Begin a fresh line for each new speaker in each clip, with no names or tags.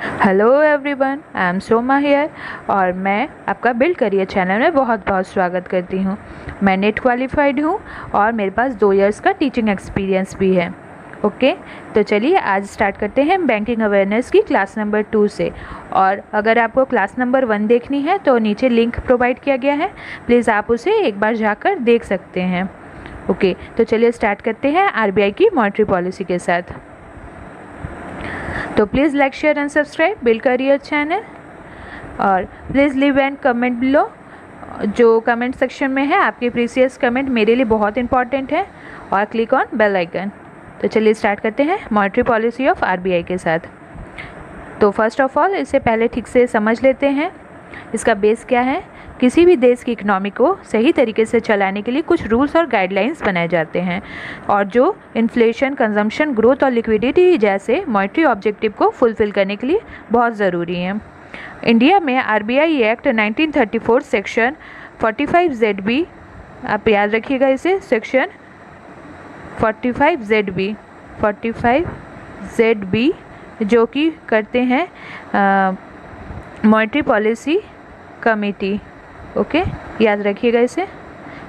Hello everyone, I am Soma here और मैं आपका बिल्ड करियर चैनल में बहुत बहुत स्वागत करती हूँ। मैं नेट क्वालिफाइड हूँ और मेरे पास 2 इयर्स का टीचिंग एक्सपीरियंस भी है। ओके, तो चलिए आज स्टार्ट करते हैं बैंकिंग अवेयरनेस की क्लास नंबर 2 से। और अगर आपको क्लास नंबर 1 देखनी है तो नीचे लिंक प्रोवाइड किया गया है, प्लीज़ आप उसे एक बार जाकर देख सकते हैं। ओके, तो चलिए स्टार्ट करते हैं आरबीआई की मॉनेटरी पॉलिसी के साथ। तो please like share and subscribe build career channel और please leave and comment below. जो कमेंट सेक्शन में है आपके प्रीसियस कमेंट मेरे लिए बहुत इंपॉर्टेंट है और क्लिक ऑन बेल आइकन। तो चलिए स्टार्ट करते हैं मॉनेटरी पॉलिसी ऑफ आरबीआई के साथ। तो फर्स्ट ऑफ ऑल इसे पहले ठीक से समझ लेते हैं। इसका बेस क्या है? किसी भी देश की इकोनॉमी को सही तरीके से चलाने के लिए कुछ रूल्स और गाइडलाइंस बनाए जाते हैं और जो इन्फ्लेशन, कंजम्पशन, ग्रोथ और लिक्विडिटी जैसे मॉनेटरी ऑब्जेक्टिव को फुलफिल करने के लिए बहुत ज़रूरी हैं। इंडिया में आरबीआई एक्ट 1934 सेक्शन 45ZB, आप याद रखिएगा इसे, सेक्शन 45ZB जो कि करते हैं मॉनेटरी पॉलिसी कमेटी। ओके, याद रखिएगा इसे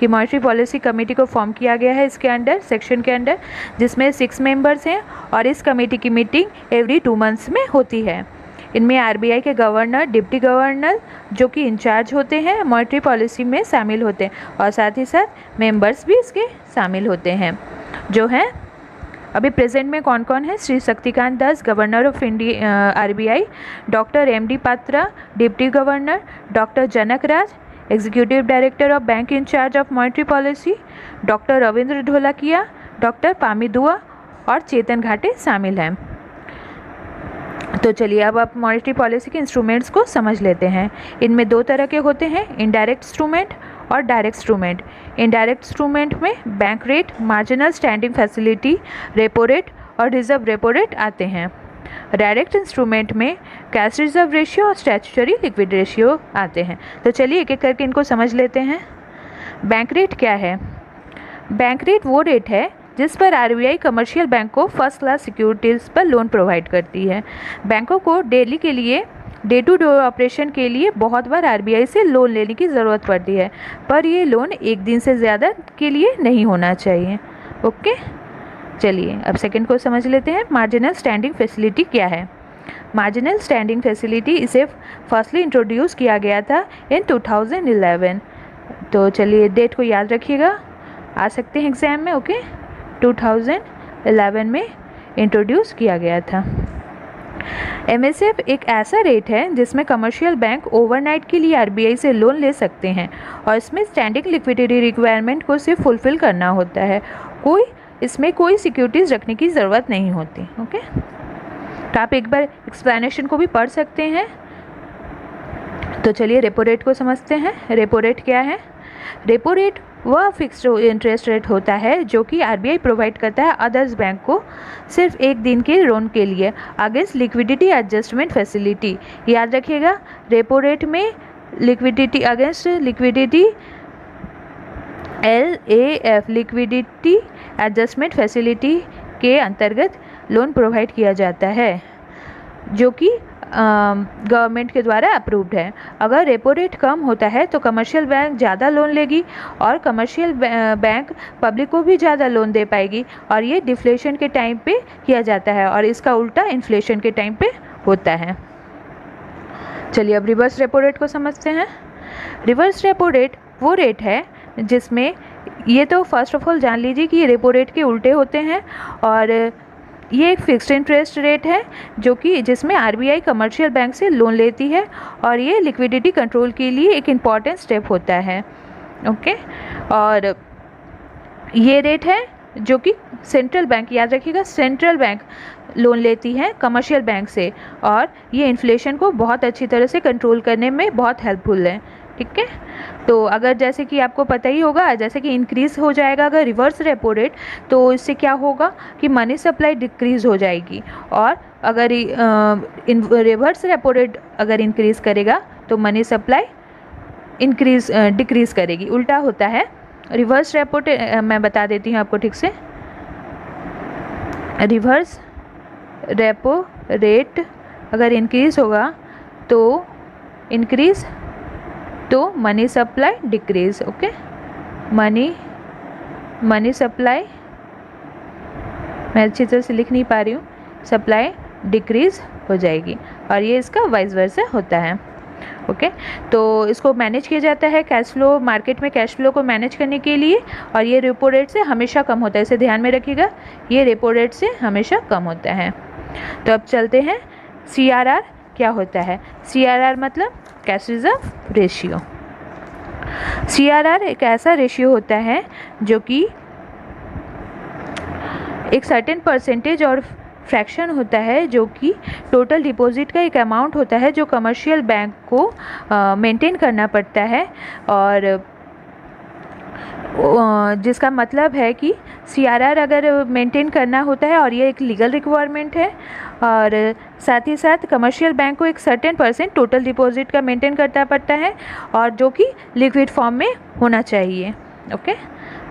कि मॉनेटरी पॉलिसी कमेटी को फॉर्म किया गया है इसके अंडर, सेक्शन के अंडर, जिसमें 6 मेंबर्स हैं और इस कमेटी की मीटिंग एवरी 2 मंथ्स में होती है। इनमें आरबीआई के गवर्नर, डिप्टी गवर्नर जो कि इंचार्ज होते हैं मॉनेटरी पॉलिसी में शामिल होते हैं और साथ ही साथ मेंबर्स भी इसके शामिल होते हैं जो हैं अभी प्रेजेंट में कौन कौन है? Shri Shaktikanta Das, governor of India RBI, doctor MD Patra, deputy governor, doctor Janak Raj, executive director of bank in charge of monetary policy, doctor Ravindra Dholakia, doctor Pami Dua और चेतन घाटे शामिल हैं। तो चलिए अब आप मॉनेटरी पॉलिसी के इंस्ट्रूमेंट्स को समझ लेते हैं। इनमें 2 तरह के होते हैं, इनडायरेक्ट इंस्ट्रूमेंट और डायरेक्ट इंस्ट्रूमेंट। इनडायरेक्ट इंस्ट्रूमेंट में bank rate, marginal standing facility, repo rate और रिजर्व रेपो रेट आते हैं। डायरेक्ट इंस्ट्रूमेंट में कैश रिजर्व रेशियो और स्टैट्यूटरी लिक्विड रेशियो आते हैं। तो चलिए एक एक करके इनको समझ लेते हैं। बैंक रेट क्या है? बैंक रेट वो रेट है जिस पर आरबीआई कमर्शियल बैंक को फर्स्ट क्लास सिक्योरिटीज़ पर लोन प्रोवाइड करती है। बैंकों को डेली के लिए, डे टू डे ऑपरेशन के लिए बहुत बार आरबीआई से लोन लेने की ज़रूरत पड़ती है, पर ये लोन एक दिन से ज़्यादा के लिए नहीं होना चाहिए। ओके, चलिए अब सेकंड को समझ लेते हैं। मार्जिनल स्टैंडिंग फैसिलिटी क्या है? मार्जिनल स्टैंडिंग फैसिलिटी इसे फर्स्टली इंट्रोड्यूस किया गया था इन 2011। तो चलिए डेट को याद रखिएगा, आ सकते हैं एग्ज़ाम में। ओके, 2011 में इंट्रोड्यूस किया गया था। एमएसएफ एक ऐसा रेट है जिसमें कमर्शियल बैंक ओवरनाइट के लिए आरबीआई से लोन ले सकते हैं और इसमें स्टैंडिंग लिक्विडिटी रिक्वायरमेंट को सिर्फ फुलफिल करना होता है, इसमें कोई सिक्योरिटीज़ रखने की ज़रूरत नहीं होती। ओके, तो आप एक बार एक्सप्लेनेशन को भी पढ़ सकते हैं। तो चलिए रेपो रेट को समझते हैं। रेपो रेट क्या है? रेपो रेट वह फिक्स्ड इंटरेस्ट रेट होता है जो कि आरबीआई प्रोवाइड करता है अदर्स बैंक को सिर्फ एक दिन के लोन के लिए अगेंस्ट लिक्विडिटी एडजस्टमेंट फैसिलिटी। याद रखिएगा, रेपो रेट में liquidity against liquidity LAF liquidity adjustment facility के अंतर्गत लोन प्रोवाइड किया जाता है जो कि गवर्नमेंट के द्वारा अप्रूव्ड है। अगर रेपो रेट कम होता है तो कमर्शियल बैंक ज़्यादा लोन लेगी और कमर्शियल बैंक पब्लिक को भी ज़्यादा लोन दे पाएगी और ये डिफ्लेशन के टाइम पे किया जाता है और इसका उल्टा इन्फ्लेशन के टाइम पे होता है। चलिए अब रिवर्स रेपो रेट को समझते हैं। रिवर्स रेपो रेट वो रेट है जिसमें, ये तो फर्स्ट ऑफ ऑल जान लीजिए कि ये रेपो रेट के उल्टे होते हैं और ये एक फिक्स्ड इंटरेस्ट रेट है जो कि जिसमें आरबीआई कमर्शियल बैंक से लोन लेती है और ये लिक्विडिटी कंट्रोल के लिए एक इम्पॉर्टेंट स्टेप होता है। ओके, और ये रेट है जो कि सेंट्रल बैंक, याद रखिएगा, सेंट्रल बैंक लोन लेती है कमर्शियल बैंक से और ये इन्फ्लेशन को बहुत अच्छी तरह से कंट्रोल करने में बहुत हेल्पफुल है। ठीक है, तो अगर जैसे कि आपको पता ही होगा, जैसे कि इंक्रीज़ हो जाएगा अगर रिवर्स रेपो रेट, तो इससे क्या होगा कि मनी सप्लाई डिक्रीज़ हो जाएगी और अगर रिवर्स रेपो रेट अगर इंक्रीज़ करेगा तो मनी सप्लाई डिक्रीज़ करेगी, उल्टा होता है। रिवर्स रेपो मैं बता देती हूँ आपको ठीक से। रिवर्स रेपो रेट अगर इंक्रीज़ होगा तो इंक्रीज़, तो money supply decrease. Okay, money supply, मैं अच्छी तरह से लिख नहीं पा रही हूँ, सप्लाई डिक्रीज़ हो जाएगी, और ये इसका वाइस वर्सा होता है। ओके, तो इसको मैनेज किया जाता है कैश फ्लो, मार्केट में कैश फ्लो को मैनेज करने के लिए, और ये रेपो रेट से हमेशा कम होता है, इसे ध्यान में रखिएगा, ये रेपो रेट से हमेशा कम होता है। तो अब चलते हैं CRR क्या होता है। CRR मतलब कैश रिजर्व रेशियो। CRR एक ऐसा रेशियो होता है जो कि एक सर्टेन परसेंटेज और फ्रैक्शन होता है, जो कि टोटल डिपॉजिट का एक अमाउंट होता है जो कमर्शियल बैंक को मेंटेन करना पड़ता है, और जिसका मतलब है कि CRR अगर मेंटेन करना होता है, और ये एक लीगल रिक्वायरमेंट है, और साथ ही साथ कमर्शियल बैंक को एक सर्टेन परसेंट टोटल डिपॉजिट का मेंटेन करना पड़ता है, और जो कि लिक्विड फॉर्म में होना चाहिए। ओके,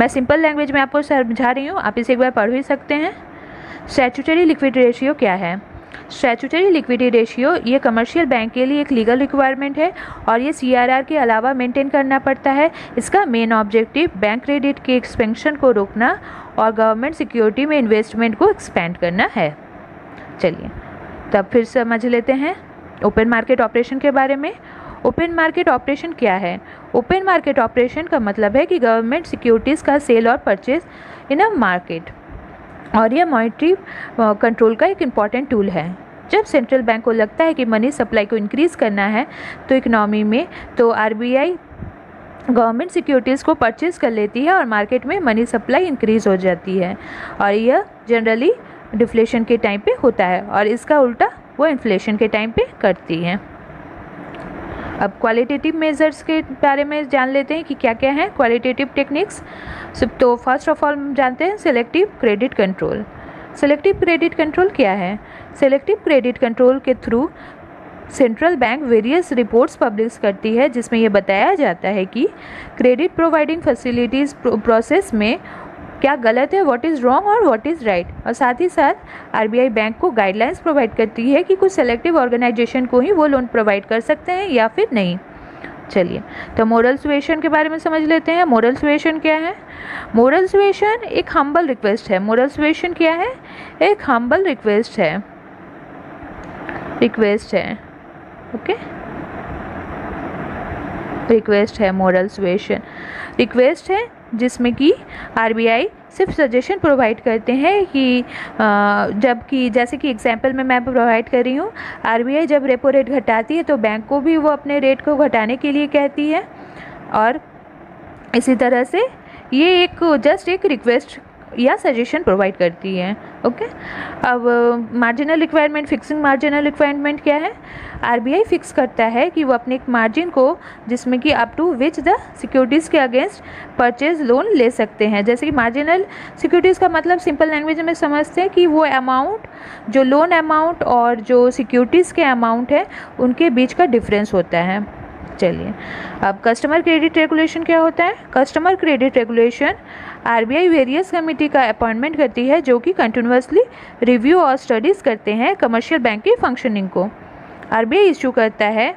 मैं सिंपल लैंग्वेज में आपको समझा रही हूँ, आप इसे एक बार पढ़ भी सकते हैं। स्टैट्यूटरी लिक्विडिटी रेशियो क्या है? स्टैट्यूटरी लिक्विडिटी रेशियो ये कमर्शियल बैंक के लिए एक लीगल रिक्वायरमेंट है, और ये CRR के अलावा मेंटेन करना पड़ता है। इसका मेन ऑब्जेक्टिव बैंक क्रेडिट के एक्सपेंशन को रोकना और गवर्नमेंट सिक्योरिटी में इन्वेस्टमेंट को एक्सपेंड करना है। चलिए तब फिर समझ लेते हैं ओपन मार्केट ऑपरेशन के बारे में। ओपन मार्केट ऑपरेशन क्या है? ओपन मार्केट ऑपरेशन का मतलब है कि गवर्नमेंट सिक्योरिटीज़ का सेल और परचेज इन अ मार्केट, और यह मॉनेटरी कंट्रोल का एक इम्पॉर्टेंट टूल है। जब सेंट्रल बैंक को लगता है कि मनी सप्लाई को इंक्रीज़ करना है तो इकोनॉमी में, तो RBI गवर्नमेंट सिक्योरिटीज़ को परचेज़ कर लेती है और मार्केट में मनी सप्लाई इंक्रीज़ हो जाती है, और यह जनरली डिफ्लेशन के टाइम पे होता है, और इसका उल्टा वो इन्फ्लेशन के टाइम पे करती है। अब क्वालिटेटिव मेजर्स के बारे में जान लेते हैं कि क्या क्या है क्वालिटेटिव टेक्निक्स। तो फर्स्ट ऑफ ऑल जानते हैं selective credit control. Selective credit control क्या है? सिलेक्टिव क्रेडिट कंट्रोल के through central bank various reports publish करती है, जिसमें यह बताया जाता है कि क्रेडिट प्रोवाइडिंग फैसिलिटीज़ प्रोसेस में क्या गलत है, व्हाट इज़ रॉन्ग और व्हाट इज़ राइट, और साथ ही साथ RBI बैंक को गाइडलाइंस प्रोवाइड करती है कि कुछ सेलेक्टिव ऑर्गेनाइजेशन को ही वो लोन प्रोवाइड कर सकते हैं या फिर नहीं। चलिए तो मोरल सुएशन के बारे में समझ लेते हैं। मोरल सुएशन क्या है? मोरल सुएशन एक हम्बल रिक्वेस्ट है। मोरल सुएशन क्या है? एक हम्बल रिक्वेस्ट है। ओके, रिक्वेस्ट है मोरल सुएशन। रिक्वेस्ट है जिसमें कि RBI सिर्फ सजेशन प्रोवाइड करते हैं कि जबकि जैसे कि एग्जांपल में मैं प्रोवाइड कर रही हूँ, RBI जब रेपो रेट घटाती है तो बैंक को भी वो अपने रेट को घटाने के लिए कहती है, और इसी तरह से ये एक जस्ट एक रिक्वेस्ट या सजेशन प्रोवाइड करती है। ओके, अब marginal requirement, fixing marginal requirement क्या है? RBI फिक्स करता है कि वो अपने एक मार्जिन को, जिसमें कि up to which the securities के अगेंस्ट परचेज लोन ले सकते हैं। जैसे कि मार्जिनल सिक्योरिटीज़ का मतलब सिंपल लैंग्वेज में समझते हैं कि वो अमाउंट, जो लोन अमाउंट और जो सिक्योरिटीज़ के अमाउंट है उनके बीच का डिफरेंस होता है। चलिए अब कस्टमर क्रेडिट रेगुलेशन क्या होता है? Customer credit regulation RBI various committee का अपॉइंटमेंट करती है, जो कि कंटिन्यूसली रिव्यू और स्टडीज़ करते हैं कमर्शियल बैंक की फंक्शनिंग को। RBI इशू करता है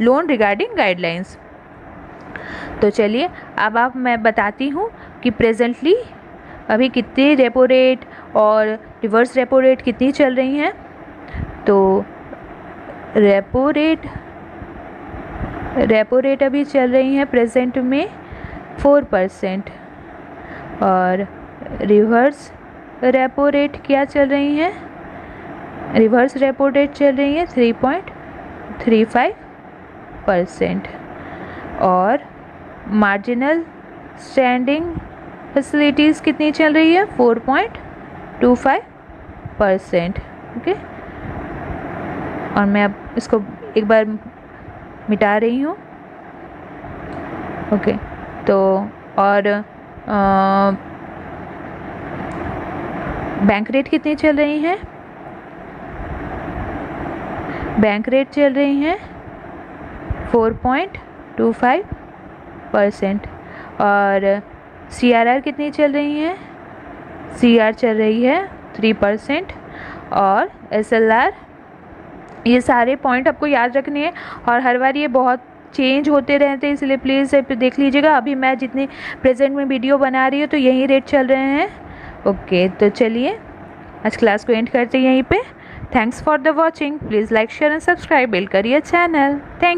लोन रिगार्डिंग गाइडलाइंस। तो चलिए अब मैं बताती हूँ कि प्रेजेंटली अभी कितनी रेपो रेट और रिवर्स रेपो रेट कितनी चल रही हैं। तो रेपो रेट अभी चल रही हैं प्रेजेंट में 4%, और रिवर्स रेपो रेट क्या चल रही हैं? रिवर्स रेपो रेट चल रही है 3.35%, और मार्जिनल स्टैंडिंग फैसिलिटीज़ कितनी चल रही है? 4.25%। ओके, और मैं अब इसको एक बार मिटा रही हूँ। ओके, तो और बैंक रेट कितनी चल रही हैं? बैंक रेट चल रही हैं 4.25%, और CRR कितनी चल रही हैं? CR चल रही है 3%, और SLR ये सारे पॉइंट आपको याद रखने हैं और हर बार ये बहुत चेंज होते रहते हैं, इसलिए प्लीज़ देख लीजिएगा। अभी मैं जितने प्रेजेंट में वीडियो बना रही हूँ तो यही रेट चल रहे हैं। ओके, तो चलिए आज क्लास को एंड करते हैं यहीं पे। Thanks for the watching. Please like share and subscribe, build करिए चैनल। थैंक